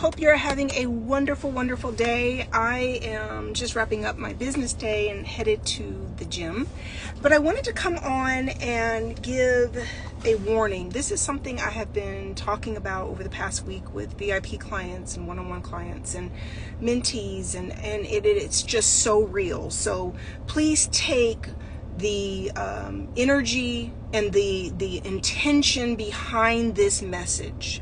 hope you're having a wonderful, wonderful day. I am just wrapping up my business day and headed to the gym. But I wanted to come on and give a warning. This is something I have been talking about over the past week with VIP clients and one-on-one clients and mentees, and it's just so real. So please take the energy and the intention behind this message.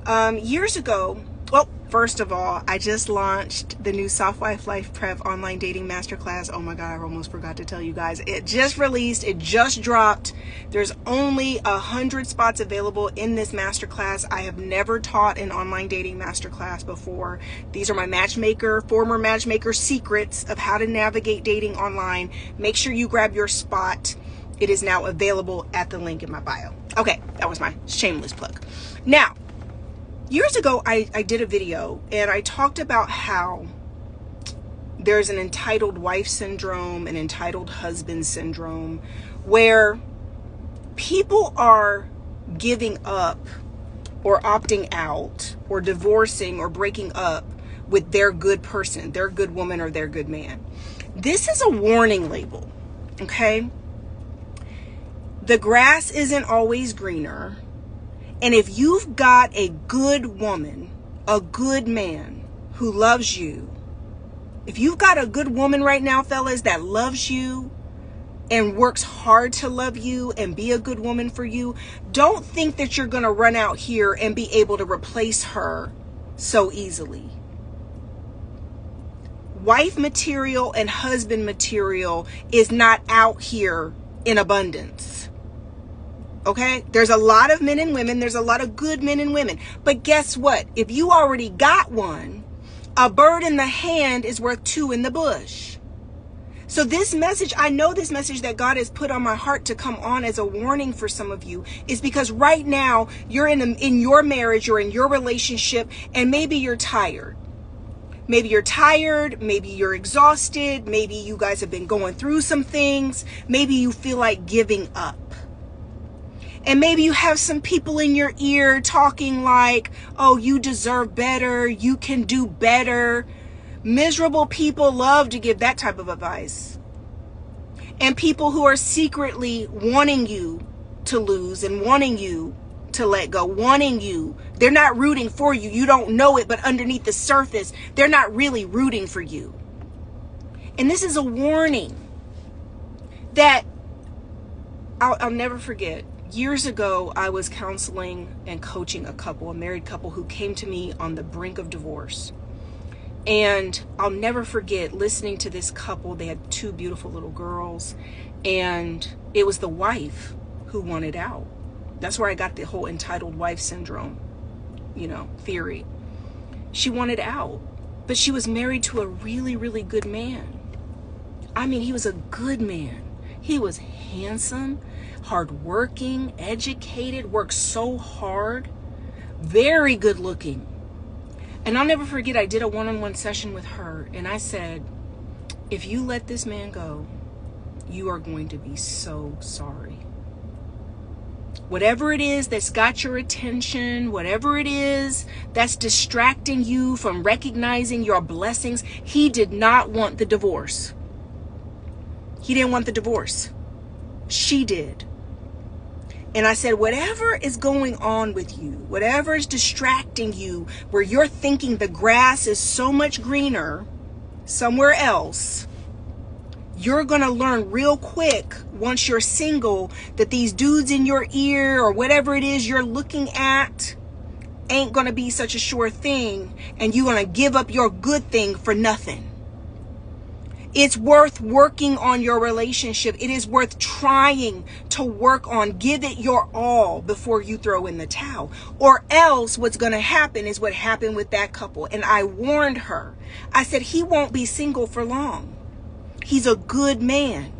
Years ago, well, first of all, I just launched the new Soft Wife Life Prep online dating masterclass. Oh my God, I almost forgot to tell you guys. It just released, it just dropped. There's only 100 spots available in this masterclass. I have never taught an online dating masterclass before. These are my former matchmaker secrets of how to navigate dating online. Make sure you grab your spot. It is now available at the link in my bio. Okay, that was my shameless plug. Now, years ago, I did a video and I talked about how there's an entitled wife syndrome, an entitled husband syndrome, where people are giving up or opting out or divorcing or breaking up with their good person, their good woman or their good man. This is a warning label, okay? The grass isn't always greener. And if you've got a good woman, a good man who loves you, if you've got a good woman right now, fellas, that loves you and works hard to love you and be a good woman for you, don't think that you're going to run out here and be able to replace her so easily. Wife material and husband material is not out here in abundance. Okay, there's a lot of men and women. There's a lot of good men and women. But guess what? If you already got one, a bird in the hand is worth two in the bush. So this message, I know this message that God has put on my heart to come on as a warning for some of you is because right now you're in your marriage or in your relationship, and maybe you're tired. Maybe you're tired, maybe you're exhausted, maybe you guys have been going through some things, maybe you feel like giving up. And maybe you have some people in your ear talking like, oh, you deserve better, you can do better. Miserable people love to give that type of advice. And people who are secretly wanting you to lose and wanting you to let go, wanting you, they're not rooting for you. You don't know it, but underneath the surface, they're not really rooting for you. And this is a warning that I'll never forget. Years ago, I was counseling and coaching a married couple who came to me on the brink of divorce. And I'll never forget listening to this couple. They had two beautiful little girls, and it was the wife who wanted out. That's where I got the whole entitled wife syndrome, theory. She wanted out, but she was married to a really, really good man. I mean, he was a good man. He was handsome, hardworking, educated, worked so hard, very good looking. And I'll never forget, I did a one-on-one session with her, and I said, if you let this man go, you are going to be so sorry. Whatever it is that's got your attention, whatever it is that's distracting you from recognizing your blessings, he did not want the divorce. He didn't want the divorce. She did. And I said, whatever is going on with you, whatever is distracting you, where you're thinking the grass is so much greener somewhere else, you're going to learn real quick once you're single that these dudes in your ear or whatever it is you're looking at ain't going to be such a sure thing, and you're going to give up your good thing for nothing. It's worth working on your relationship. It is worth trying to work on. Give it your all before you throw in the towel. Or else what's going to happen is what happened with that couple. And I warned her. I said, he won't be single for long. He's a good man.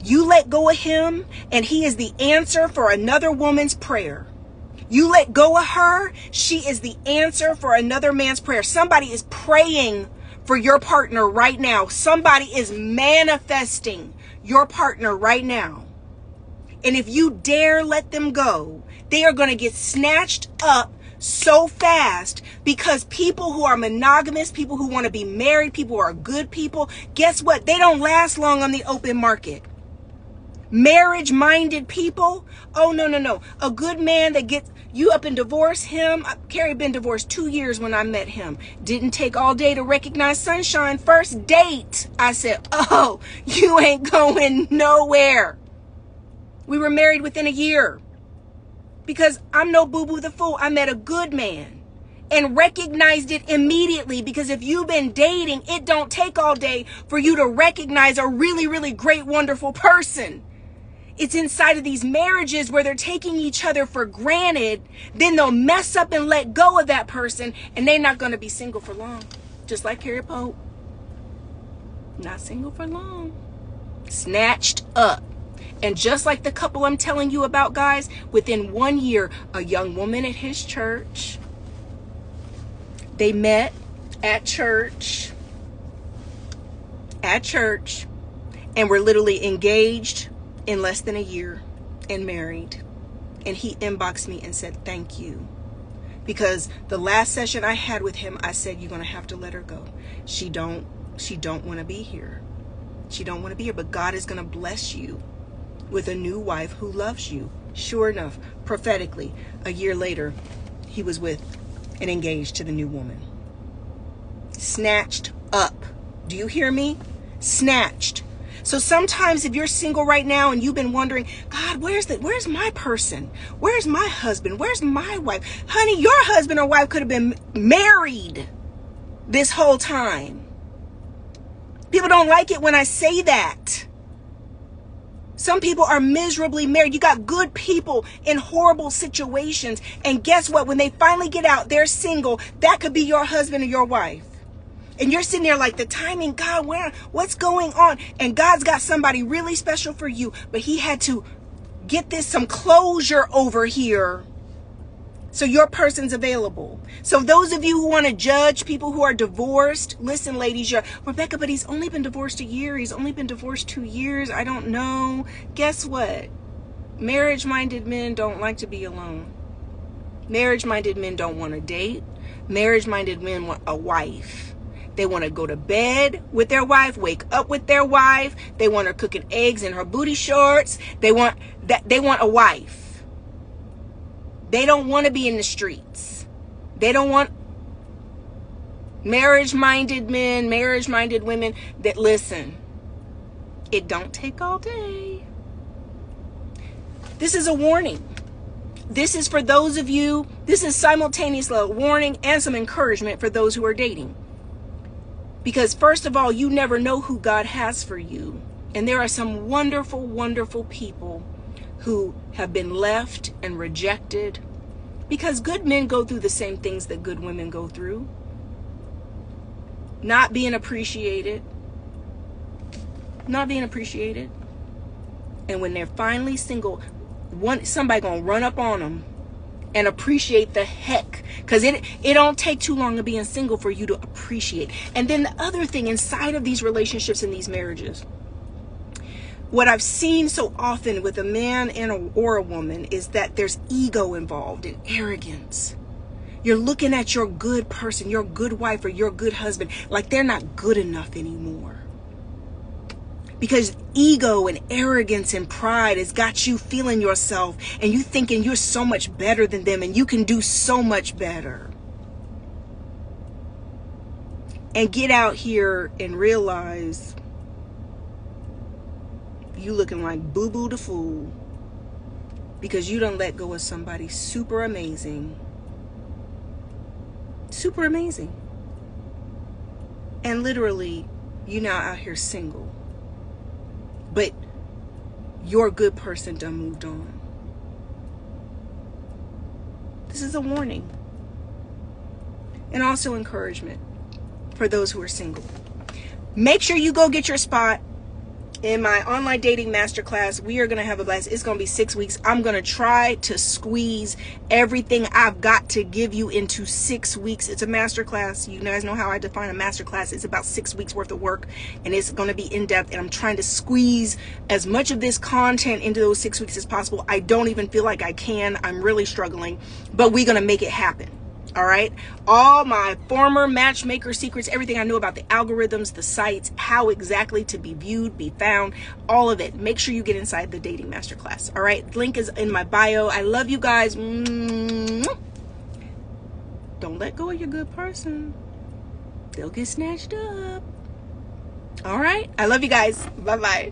You let go of him, and he is the answer for another woman's prayer. You let go of her, she is the answer for another man's prayer. Somebody is praying for your partner right now. Somebody is manifesting your partner right now. And if you dare let them go, they are going to get snatched up so fast because people who are monogamous, people who want to be married, people who are good people, guess what? They don't last long on the open market. Marriage-minded people, oh, no. A good man that gets you up and divorce him. Carrie been divorced 2 years when I met him. Didn't take all day to recognize sunshine. First date, I said, oh, you ain't going nowhere. We were married within a year because I'm no boo-boo the fool. I met a good man and recognized it immediately, because if you've been dating, it don't take all day for you to recognize a really, really great, wonderful person. It's inside of these marriages where they're taking each other for granted. Then they'll mess up and let go of that person, and they're not going to be single for long. Just like Carrie Pope. Not single for long. Snatched up. And just like the couple I'm telling you about, guys, within 1 year, a young woman at his church, they met at church, and were literally engaged in less than a year and married. And he inboxed me and said, thank you. Because the last session I had with him, I said, you're going to have to let her go. She don't want to be here. She don't want to be here, but God is going to bless you with a new wife who loves you. Sure enough, prophetically, a year later, he was with and engaged to the new woman. Snatched up. Do you hear me? Snatched. So sometimes if you're single right now and you've been wondering, God, where's my person? Where's my husband? Where's my wife? Honey, your husband or wife could have been married this whole time. People don't like it when I say that. Some people are miserably married. You got good people in horrible situations. And guess what? When they finally get out, they're single. That could be your husband or your wife. And you're sitting there like, the timing, God, what's going on? And God's got somebody really special for you. But he had to get some closure over here so your person's available. So those of you who want to judge people who are divorced, listen, ladies, Rebecca, but he's only been divorced a year. He's only been divorced 2 years. I don't know. Guess what? Marriage-minded men don't like to be alone. Marriage-minded men don't want to date. Marriage-minded men want a wife. They want to go to bed with their wife, wake up with their wife. They want her cooking eggs in her booty shorts. They want a wife. They don't want to be in the streets. They don't want marriage-minded men, marriage-minded women that listen. It don't take all day. This is a warning. This is for those of you, this is simultaneously a warning and some encouragement for those who are dating. Because first of all, you never know who God has for you. And there are some wonderful, wonderful people who have been left and rejected because good men go through the same things that good women go through. Not being appreciated. Not being appreciated. And when they're finally single, somebody gonna run up on them and appreciate the heck. Because it don't take too long of being single for you to appreciate. And then the other thing inside of these relationships and these marriages, what I've seen so often with a man or a woman is that there's ego involved and arrogance. You're looking at your good person, your good wife or your good husband, like they're not good enough anymore. Because ego and arrogance and pride has got you feeling yourself and you thinking you're so much better than them and you can do so much better. And get out here and realize you looking like boo-boo the fool because you done let go of somebody super amazing. Super amazing. And literally, you now out here single. But your good person done moved on. This is a warning. And also encouragement for those who are single. Make sure you go get your spot in my online dating masterclass. We are going to have a blast. It's going to be 6 weeks. I'm going to try to squeeze everything I've got to give you into 6 weeks. It's a masterclass. You guys know how I define a masterclass. It's about 6 weeks worth of work, and it's going to be in depth, and I'm trying to squeeze as much of this content into those 6 weeks as possible. I don't even feel like I can. I'm really struggling, but we're going to make it happen. All right. All my former matchmaker secrets, everything I know about the algorithms, the sites, how exactly to be viewed, be found, all of it. Make sure you get inside the dating masterclass. All right. Link is in my bio. I love you guys. Don't let go of your good person. They'll get snatched up. All right. I love you guys. Bye-bye.